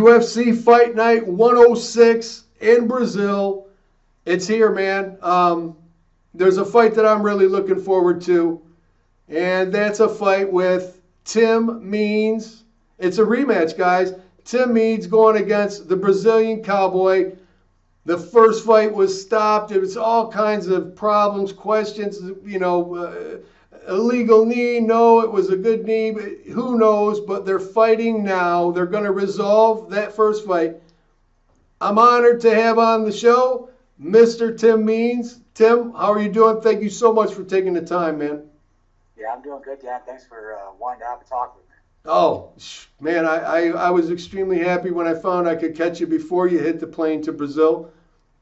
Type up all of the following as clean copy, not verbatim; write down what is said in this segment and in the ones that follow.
UFC Fight Night 106 in Brazil. It's here, man. There's a fight that I'm really looking forward to, and that's a fight with Tim Means. It's a rematch, guys. Tim Means going against the Brazilian Cowboy. The first fight was stopped. It was all kinds of problems, questions, illegal knee. No, it was a good knee. But who knows? But they're fighting now. They're going to resolve that first fight. I'm honored to have on the show Mr. Tim Means. Tim, how are you doing? Thank you so much for taking the time, man. Yeah, I'm doing good, Dan. Thanks for wanting to have a talk with me. Oh, man, I was extremely happy when I found I could catch you before you hit the plane to Brazil.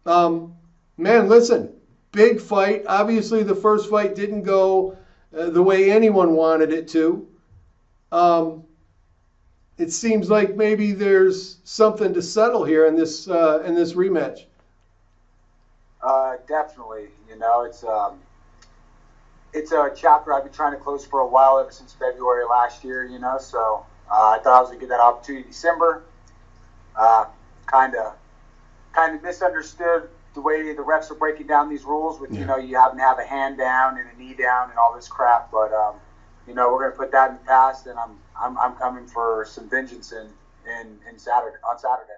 Man, listen, big fight. Obviously, the first fight didn't go the way anyone wanted it to. It seems like maybe there's something to settle here in this rematch. Definitely. It's a chapter I've been trying to close for a while, ever since February last year. So I thought I was gonna get that opportunity in December. Kind of misunderstood the way the refs are breaking down these rules. With you having to have a hand down and a knee down and all this crap. But we're gonna put that in the past, and I'm coming for some vengeance in Saturday on Saturday.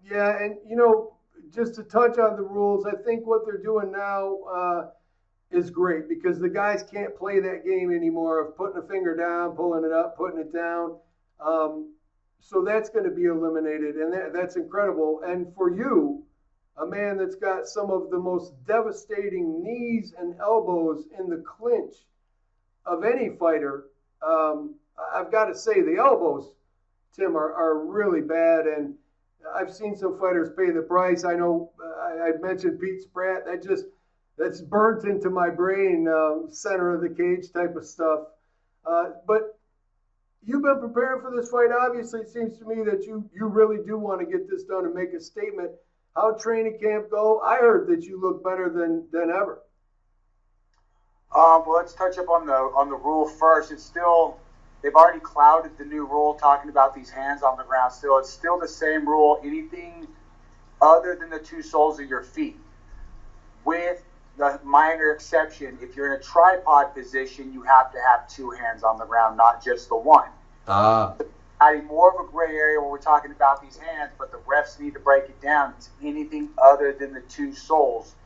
Yeah, and just to touch on the rules, I think what they're doing now is great because the guys can't play that game anymore of putting a finger down, pulling it up, putting it down. So that's going to be eliminated, and that's incredible. And for you, a man that's got some of the most devastating knees and elbows in the clinch of any fighter, I've got to say the elbows, Tim, are really bad, and I've seen some fighters pay the price. I know I mentioned Pete Spratt. That's burnt into my brain, center of the cage type of stuff. But you've been preparing for this fight. Obviously, it seems to me that you really do want to get this done and make a statement. How'd training camp go? I heard that you look better than ever. Well, let's touch up on the rule first. They've already clouded the new rule talking about these hands on the ground. It's still the same rule. Anything other than the two soles of your feet, with the minor exception, if you're in a tripod position, you have to have two hands on the ground, not just the one. Adding more of a gray area when we're talking about these hands, but the refs need to break it down. It's anything other than the two soles,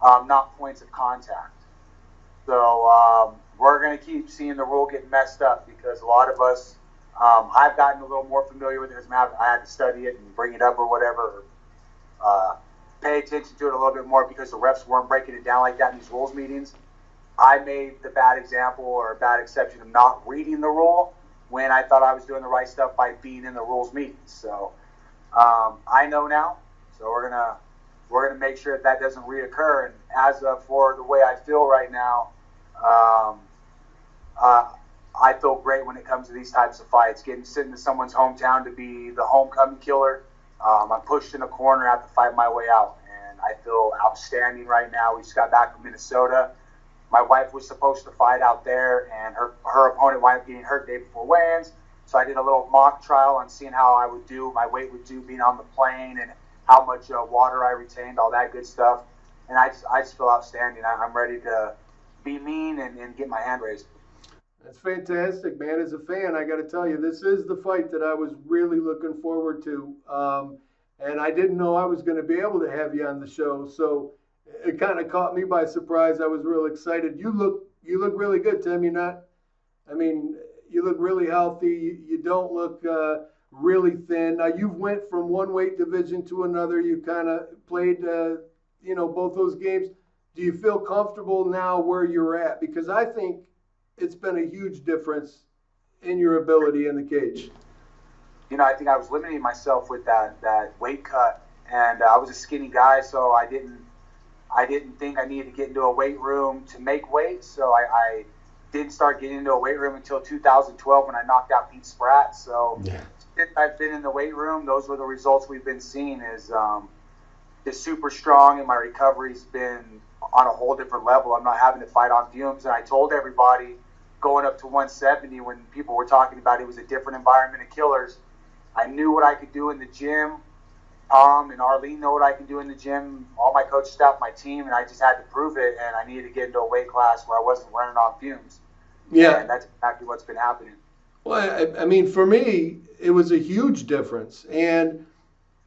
not points of contact. So we're going to keep seeing the rule get messed up because a lot of us, I've gotten a little more familiar with it because I had to study it and bring it up or whatever, pay attention to it a little bit more because the refs weren't breaking it down like that in these rules meetings. I made the bad example or a bad exception of not reading the rule when I thought I was doing the right stuff by being in the rules meetings. So I know now. So we're gonna make sure that doesn't reoccur. And as for the way I feel right now, I feel great when it comes to these types of fights. Sitting in someone's hometown to be the homecoming killer. I'm pushed in a corner, I have to fight my way out, and I feel outstanding right now. We just got back from Minnesota. My wife was supposed to fight out there, and her opponent wound up getting hurt the day before weigh-ins. So I did a little mock trial on seeing how I would do, my weight would do being on the plane, and how much water I retained, all that good stuff. And I just feel outstanding. I'm ready to be mean and get my hand raised. That's fantastic, man. As a fan, I got to tell you, this is the fight that I was really looking forward to. And I didn't know I was going to be able to have you on the show. So it kind of caught me by surprise. I was real excited. You look really good, Tim. You look really healthy. You don't look really thin. Now, you've went from one weight division to another. You kind of played, both those games. Do you feel comfortable now where you're at? Because I think it's been a huge difference in your ability in the cage. I think I was limiting myself with that weight cut, and I was a skinny guy, so I didn't think I needed to get into a weight room to make weight. So I didn't start getting into a weight room until 2012 when I knocked out Pete Spratt. So since I've been in the weight room, those were the results we've been seeing. Is super strong, and my recovery's been on a whole different level. I'm not having to fight on fumes, and I told everybody going up to 170 when people were talking about it was a different environment of killers. I knew what I could do in the gym. And Arlene know what I can do in the gym, all my coach staff, my team, and I just had to prove it, and I needed to get into a weight class where I wasn't running on fumes. Yeah. And that's exactly what's been happening. Well, I mean, for me, it was a huge difference. And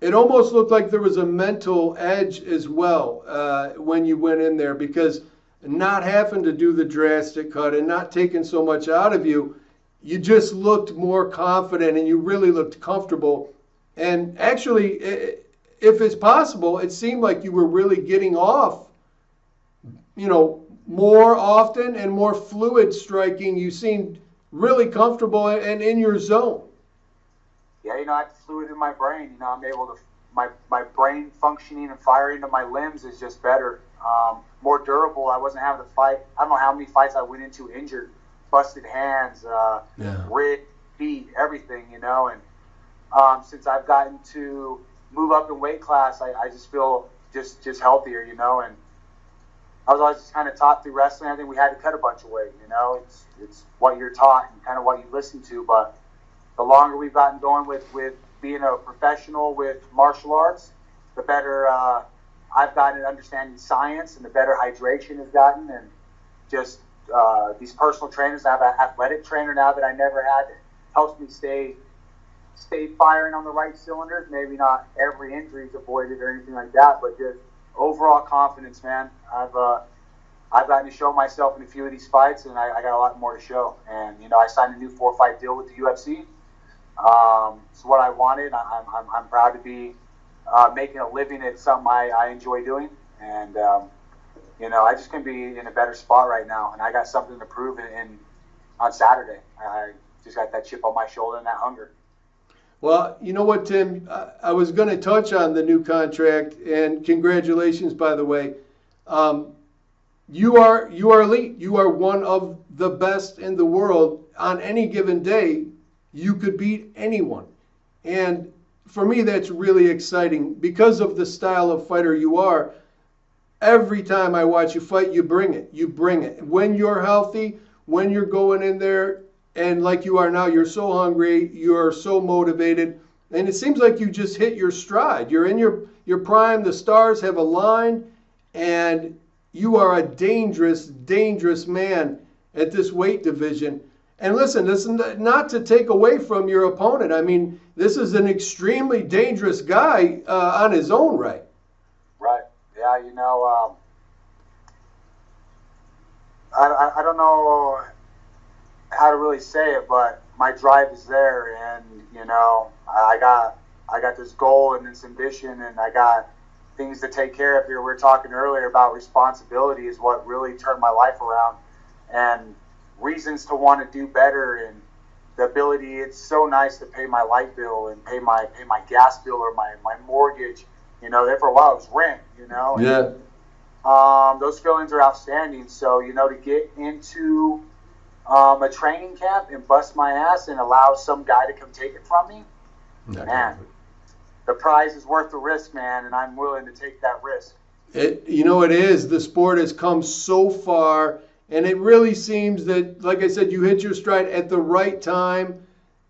it almost looked like there was a mental edge as well when you went in there, because not having to do the drastic cut and not taking so much out of you, you just looked more confident and you really looked comfortable. And actually, if it's possible, it seemed like you were really getting off, more often and more fluid striking. You seemed really comfortable and in your zone. Yeah, I have fluid in my brain. I'm able to, my brain functioning and firing of my limbs is just better, more durable. I wasn't having to fight. I don't know how many fights I went into injured, busted hands, rib, feet, everything, and since I've gotten to move up in weight class, I just feel just healthier, and I was always just kind of taught through wrestling. I think we had to cut a bunch of weight, it's what you're taught and kind of what you listen to. But the longer we've gotten going with being a professional with martial arts, the better I've gotten at understanding science, and the better hydration has gotten, and just these personal trainers. I have an athletic trainer now that I never had. It helps me stay firing on the right cylinders. Maybe not every injury is avoided or anything like that, but just overall confidence, man. I've gotten to show myself in a few of these fights, and I got a lot more to show. And I signed a new 4-fight deal with the UFC. It's what I wanted. I'm proud to be making a living at something I enjoy doing, and I just couldn't be in a better spot right now. And I got something to prove on Saturday. I just got that chip on my shoulder and that hunger. Well, you know what, Tim? I was going to touch on the new contract, and congratulations, by the way. You are elite. You are one of the best in the world. On any given day, you could beat anyone. And for me, that's really exciting because of the style of fighter you are. Every time I watch you fight, you bring it. You bring it. When you're healthy, when you're going in there, and like you are now, you're so hungry, you're so motivated, and it seems like you just hit your stride. You're in your prime, the stars have aligned, and you are a dangerous, dangerous man at this weight division. And listen, not to take away from your opponent. I mean, this is an extremely dangerous guy on his own right. Right. Yeah, I don't know how to really say it, but my drive is there, and I got this goal and this ambition, and I got things to take care of here. We were talking earlier about responsibility is what really turned my life around, and reasons to want to do better, and the ability. It's so nice to pay my light bill and pay my gas bill or my mortgage. There for a while it was rent. Yeah. Those feelings are outstanding. So to get into a training camp and bust my ass and allow some guy to come take it from me, man, the prize is worth the risk, man, and I'm willing to take that risk. It is. The sport has come so far, and it really seems that, like I said, you hit your stride at the right time.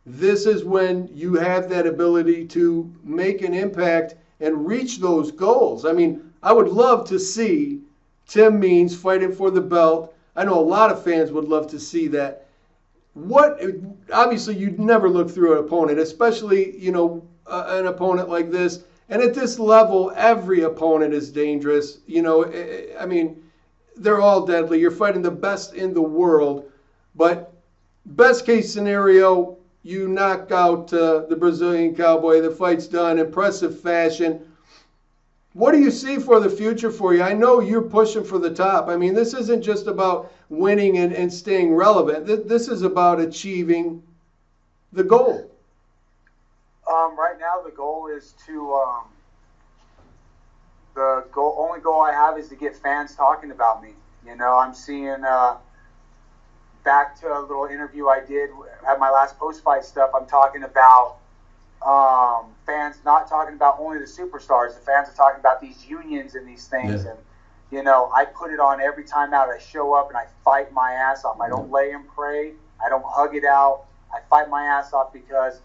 This is when you have that ability to make an impact and reach those goals. I mean, I would love to see Tim Means fighting for the belt. I know a lot of fans would love to see that. Obviously, you'd never look through an opponent, especially, an opponent like this. And at this level, every opponent is dangerous. I mean, they're all deadly. You're fighting the best in the world. But best case scenario, you knock out the Brazilian Cowboy. The fight's done. Impressive fashion. What do you see for the future for you? I know you're pushing for the top. I mean, this isn't just about winning and staying relevant. This is about achieving the goal. Right now, the goal is to only goal I have is to get fans talking about me. I'm seeing back to a little interview I did at my last post-fight stuff. I'm talking about fans not talking about only the superstars. The fans are talking about these unions and these things. Yeah. And I put it on every time out. I show up and I fight my ass off. I don't lay and pray. I don't hug it out. I fight my ass off because,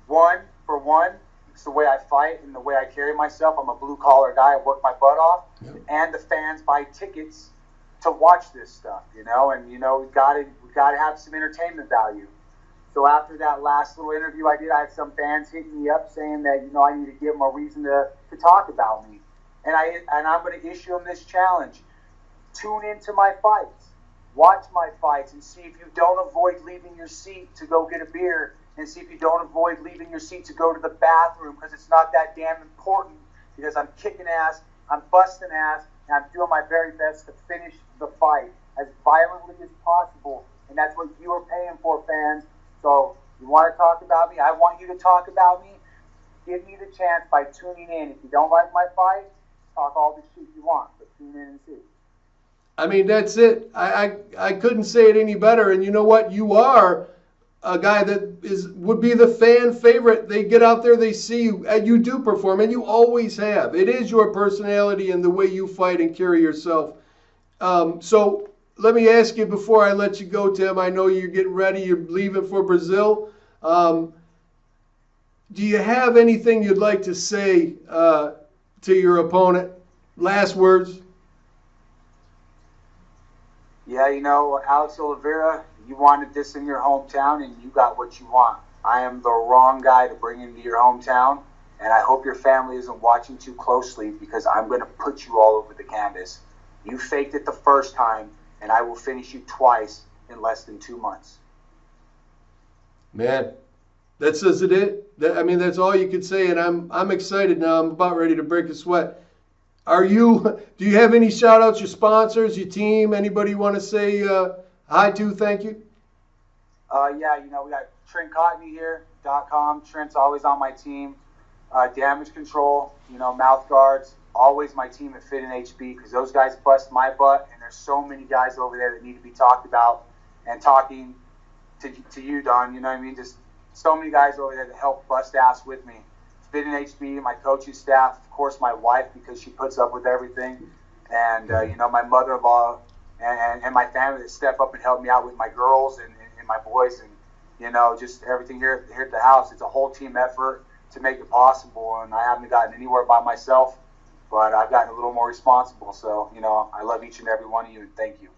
one, for one, it's the way I fight and the way I carry myself. I'm a blue-collar guy. I work my butt off. Yep. And the fans buy tickets to watch this stuff, you know. And, you know, we've got to have some entertainment value. So after that last little interview I did, I had some fans hitting me up saying that, you know, I need to give them a reason to talk about me. And I'm going to issue them this challenge. Tune into my fights. Watch my fights and see if you don't avoid leaving your seat to go get a beer, and see if you don't avoid leaving your seat to go to the bathroom, because it's not that damn important, because I'm kicking ass, I'm busting ass, and I'm doing my very best to finish the fight as violently as possible. And that's what you are paying for, fans. So you want to talk about me? I want you to talk about me. Give me the chance by tuning in. If you don't like my fight, talk all the shit you want, but tune in and see. I mean, that's it. I couldn't say it any better. And you know what? You are a guy that would be the fan favorite. They get out there, they see you, and you do perform, and you always have. It is your personality and the way you fight and carry yourself. So let me ask you before I let you go, Tim. I know you're getting ready. You're leaving for Brazil. Do you have anything you'd like to say to your opponent? Last words? Yeah, you know, Alex Oliveira, you wanted this in your hometown, and you got what you want. I am the wrong guy to bring into your hometown, and I hope your family isn't watching too closely, because I'm going to put you all over the canvas. You faked it the first time, and I will finish you twice in less than 2 months. Man, that says it. I mean, that's all you could say, and I'm excited now. I'm about ready to break a sweat. Do you have any shout outs, your sponsors, your team, anybody you want to say hi to, thank you? Yeah, you know, we got TrentCottney.com. Trent's always on my team. Damage Control, you know, mouth guards, always my team at Fit and HB, because those guys bust my butt, and there's so many guys over there that need to be talked about, and talking to you, Don, you know what I mean? Just so many guys over there that help bust ass with me. Fit and HB, my coaching staff, of course my wife, because she puts up with everything, and you know, my mother-in-law and my family that step up and help me out with my girls and my boys, and you know, just everything here at the house. It's a whole team effort to make it possible, and I haven't gotten anywhere by myself, but I've gotten a little more responsible. So, you know, I love each and every one of you, and thank you.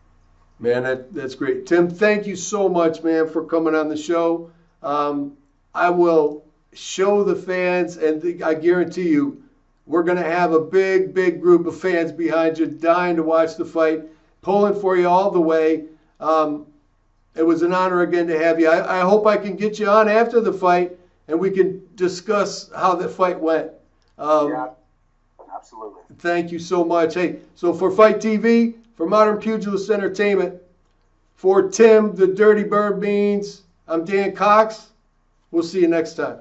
Man, that's great. Tim, thank you so much, man, for coming on the show. I will show the fans, and I guarantee you, we're going to have a big, big group of fans behind you, dying to watch the fight, pulling for you all the way. It was an honor again to have you. I hope I can get you on after the fight, and we can discuss how the fight went. Yeah, absolutely. Thank you so much. Hey, so for Fight TV, for Modern Pugilist Entertainment, for Tim, the Dirty Bird Means, I'm Dan Cox. We'll see you next time.